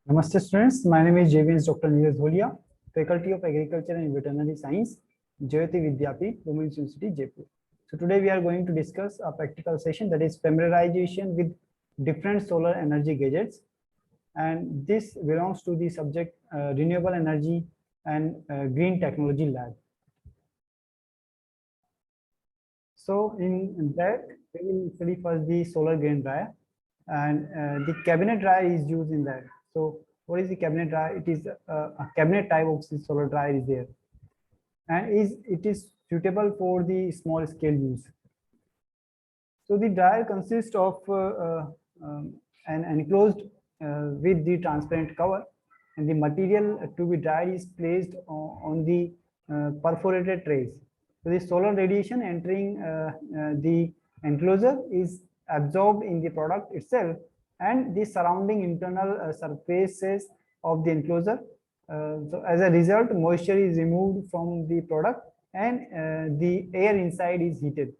Namaste students, my name is JVS Dr. Neeraj Bholia, Faculty of Agriculture and Veterinary Science, Jayati Vidyapeeth, Women's University, Jaipur. So today we are going to discuss a practical session, that is familiarization with different solar energy gadgets, and this belongs to the subject Renewable Energy and Green Technology Lab. So in that we will study first the solar grain dryer, and the cabinet dryer is used in that. So what is the cabinet dryer? It is a cabinet type of the solar dryer is there, and it is suitable for the small scale use. So the dryer consists of an enclosed with the transparent cover, and the material to be dried is placed on the perforated trays. So the solar radiation entering the enclosure is absorbed in the product itself and the surrounding internal surfaces of the enclosure. So as a result, moisture is removed from the product and the air inside is heated.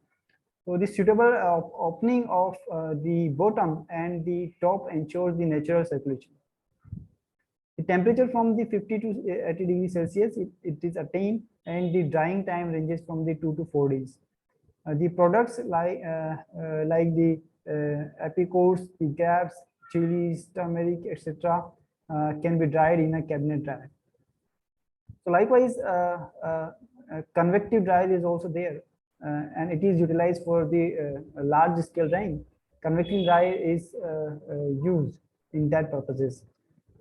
So the suitable opening of the bottom and the top ensures the natural circulation. The temperature from the 50 to 80 degrees Celsius, it is attained, and the drying time ranges from the 2 to 4 days. The products like the apricots, the grapes, chilies, turmeric, etc., can be dried in a cabinet dryer. So likewise, convective dryer is also there, and it is utilized for the large scale drying. Convective dryer is used in that purposes.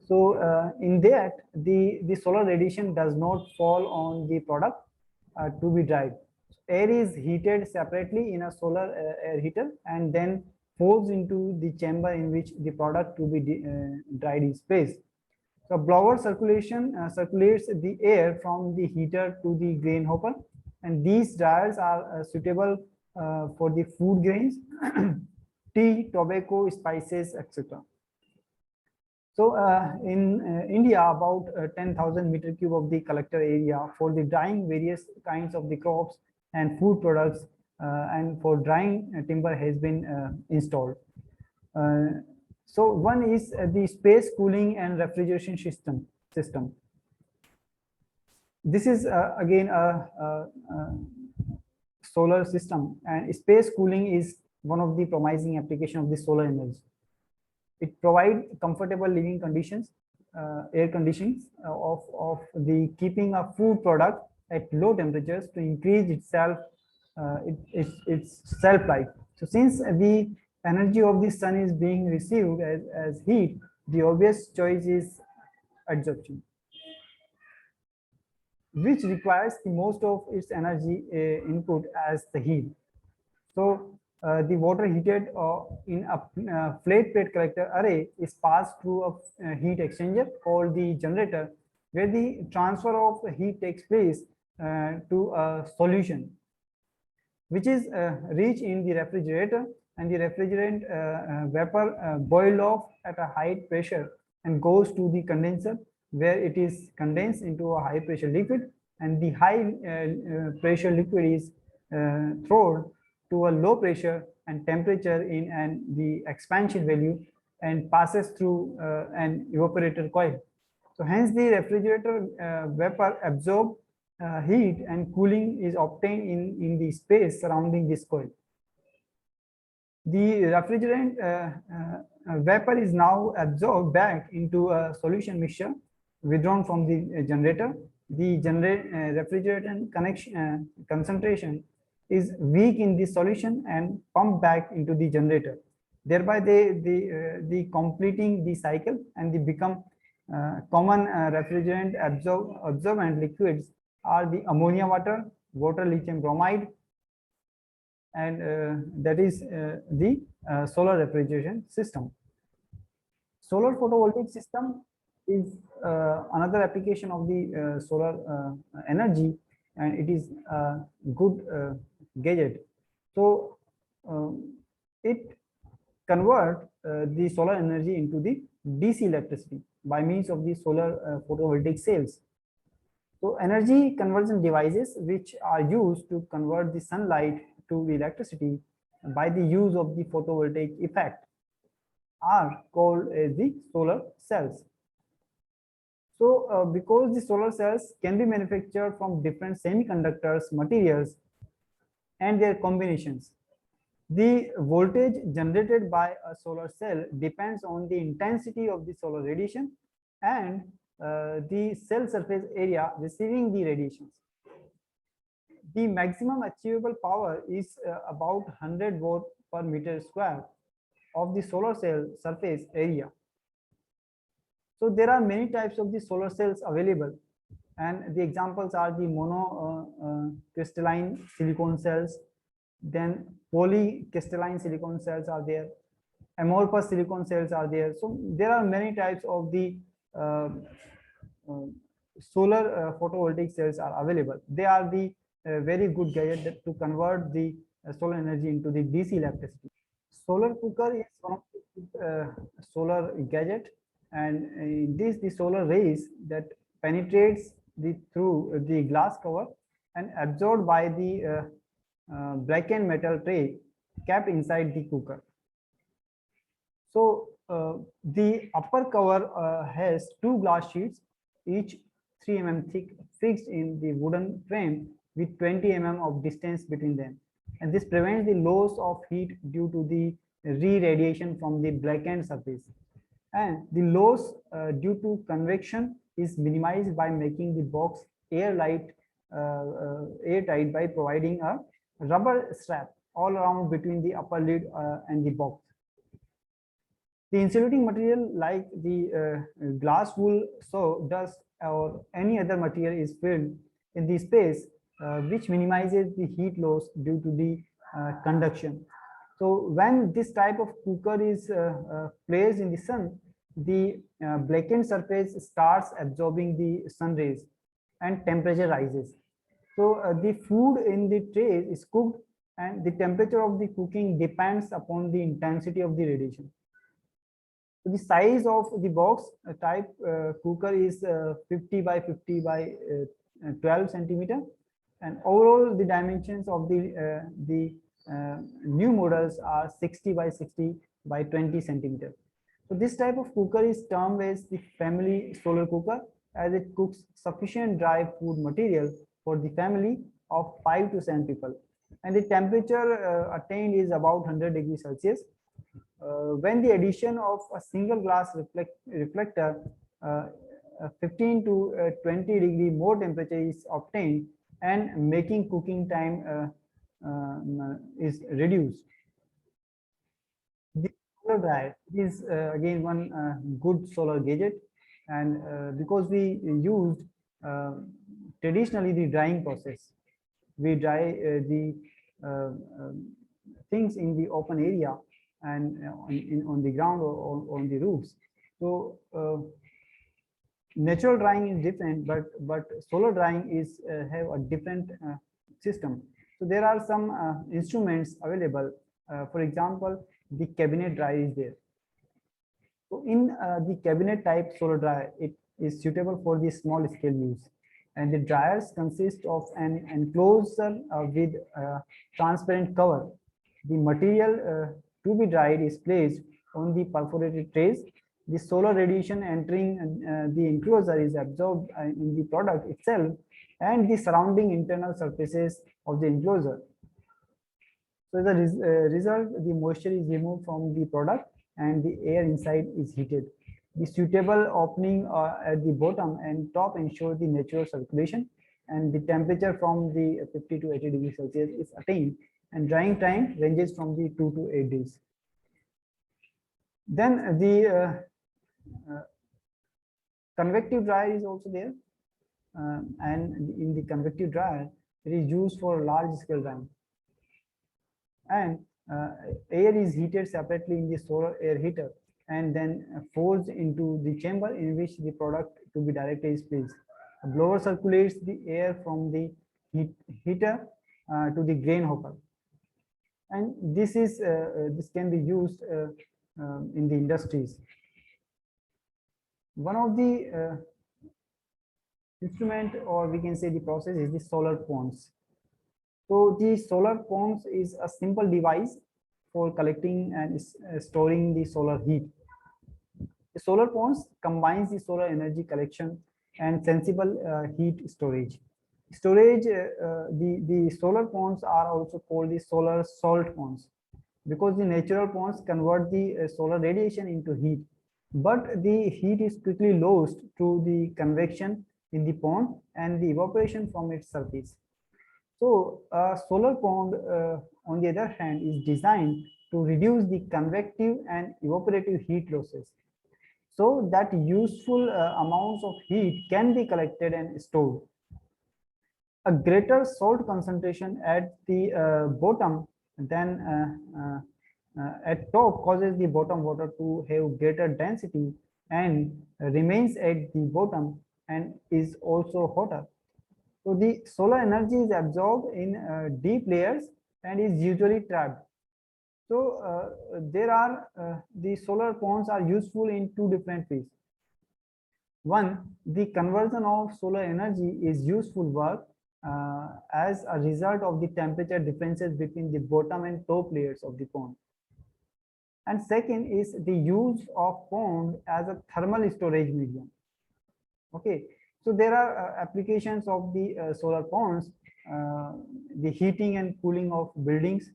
So in that, the solar radiation does not fall on the product to be dried. Air is heated separately in a solar air heater and then falls into the chamber in which the product to be dried is placed. So blower circulation circulates the air from the heater to the grain hopper, and these dryers are suitable for the food grains, tea, tobacco, spices, etc. So in India, about 10,000 meter cube of the collector area for the drying various kinds of the crops and food products and for drying timber has been installed. So one is the space cooling and refrigeration system. This is again a solar system, and space cooling is one of the promising application of the solar energy. It provides comfortable living conditions, air conditions of the keeping a food product at low temperatures to increase itself, its shelf life. So since the energy of the sun is being received as heat, the obvious choice is adsorption, which requires the most of its energy input as the heat. So the water heated in a flat plate collector array is passed through a heat exchanger called the generator, where the transfer of heat takes place to a solution, which is reached in the refrigerator, and the refrigerant vapor boiled off at a high pressure and goes to the condenser, where it is condensed into a high pressure liquid, and the high pressure liquid is thrown to a low pressure and temperature in the expansion value and passes through an evaporator coil. So hence the refrigerator vapor absorb heat and cooling is obtained in the space surrounding this coil. The refrigerant vapor is now absorbed back into a solution mixture withdrawn from the generator. The refrigerant concentration is weak in the solution and pumped back into the generator. Thereby, they completing the cycle, and they become common refrigerant absorbent liquids are the ammonia water lithium bromide, and that is the solar refrigeration system. Solar photovoltaic system is another application of the solar energy, and it is a good gadget. So it convert the solar energy into the DC electricity by means of the solar photovoltaic cells. So energy conversion devices which are used to convert the sunlight to the electricity by the use of the photovoltaic effect are called as the solar cells. So because the solar cells can be manufactured from different semiconductors, materials, and their combinations, the voltage generated by a solar cell depends on the intensity of the solar radiation and the cell surface area receiving the radiations. The maximum achievable power is about 100 watt per meter square of the solar cell surface area. So there are many types of the solar cells available, and the examples are the monocrystalline silicon cells, then polycrystalline silicon cells are there, amorphous silicon cells are there. So there are many types of the uh, uh, solar photovoltaic cells are available. They are the very good gadget to convert the solar energy into the DC electricity. Solar cooker is one of the solar gadget, and in this the solar rays that penetrates through the glass cover and absorbed by the blackened metal tray kept inside the cooker. So the upper cover has two glass sheets, each 3 mm thick, fixed in the wooden frame with 20 mm of distance between them. And this prevents the loss of heat due to the re-radiation from the blackened surface. And the loss due to convection is minimized by making the box airtight by providing a rubber strap all around between the upper lid and the box. The insulating material like the glass wool, so dust or any other material is filled in the space which minimizes the heat loss due to the conduction. So when this type of cooker is placed in the sun, the blackened surface starts absorbing the sun rays and temperature rises. So the food in the tray is cooked, and the temperature of the cooking depends upon the intensity of the radiation. So the size of the box type cooker is 50 by 50 by 12 centimeter, and overall the dimensions of the new models are 60 by 60 by 20 centimeter. So this type of cooker is termed as the family solar cooker, as it cooks sufficient dry food material for the family of 5 to 7 people, and the temperature attained is about 100 degrees Celsius. When the addition of a single glass reflector, 15 to 20 degree more temperature is obtained, and making cooking time is reduced. The solar dryer is again one good solar gadget, and because we used traditionally the drying process, we dry the things in the open area and on the ground or on the roofs. So natural drying is different, but solar drying is have a different system. So there are some instruments available. For example, the cabinet dryer is there. So in the cabinet type solar dryer, it is suitable for the small scale use, and the dryers consist of an enclosure with a transparent cover. The material to be dried is placed on the perforated trays. The solar radiation entering the enclosure is absorbed in the product itself and the surrounding internal surfaces of the enclosure. So the result, the moisture is removed from the product and the air inside is heated. The suitable opening at the bottom and top ensure the natural circulation, and the temperature from the 50 to 80 degrees Celsius is attained, and drying time ranges from the 2 to 8 days. Then the convective dryer is also there, and in the convective dryer it is used for large scale drying, and air is heated separately in the solar air heater and then forced into the chamber in which the product to be directly is placed. A blower circulates the air from the heater to the grain hopper, and this can be used in the industries. One of the instrument, or we can say the process, is the solar ponds. So the solar ponds is a simple device for collecting and storing the solar heat. The solar ponds combines the solar energy collection and sensible heat storage. The solar ponds are also called the solar salt ponds because the natural ponds convert the solar radiation into heat, but the heat is quickly lost through the convection in the pond and the evaporation from its surface. So a solar pond, on the other hand, is designed to reduce the convective and evaporative heat losses so that useful amounts of heat can be collected and stored. A greater salt concentration at the bottom than at top causes the bottom water to have greater density and remains at the bottom and is also hotter. So the solar energy is absorbed in deep layers and is usually trapped. So the solar ponds are useful in two different ways. One, the conversion of solar energy is useful work as a result of the temperature differences between the bottom and top layers of the pond. And second is the use of pond as a thermal storage medium. Okay, so there are applications of the solar ponds, the heating and cooling of buildings,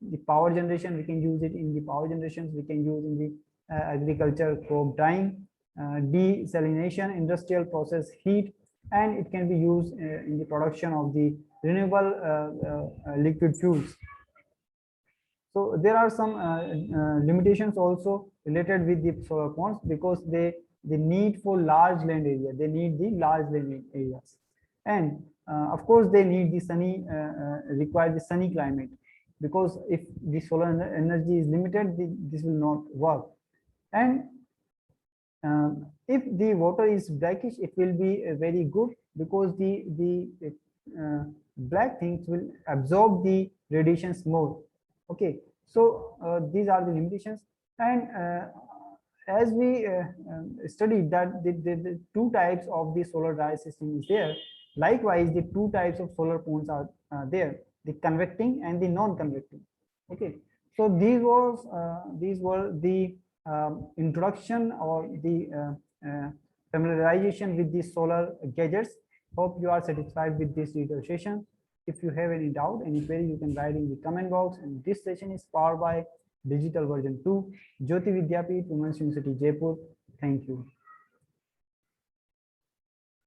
the power generation, we can use it in the power generations, we can use in the agriculture crop drying, desalination, industrial process heat, and it can be used in the production of the renewable liquid fuels. So there are some limitations also related with the solar ponds because they need for large land area. They need the large land areas, and of course they need the sunny require the sunny climate, because if the solar energy is limited, this will not work. And if the water is blackish, it will be very good because the black things will absorb the radiations more. Okay, so these are the limitations. And as we studied that the two types of the solar dryer system is there, likewise the two types of solar ponds are there, the convecting and the non-convecting. Okay, so these were the introduction or the familiarization with the solar gadgets. Hope you are satisfied with this video session. If you have any doubt, any query, you can write in the comment box. And this session is powered by Digital Version 2, Jyoti Vidyapeeth, Women's University, Jaipur. Thank you.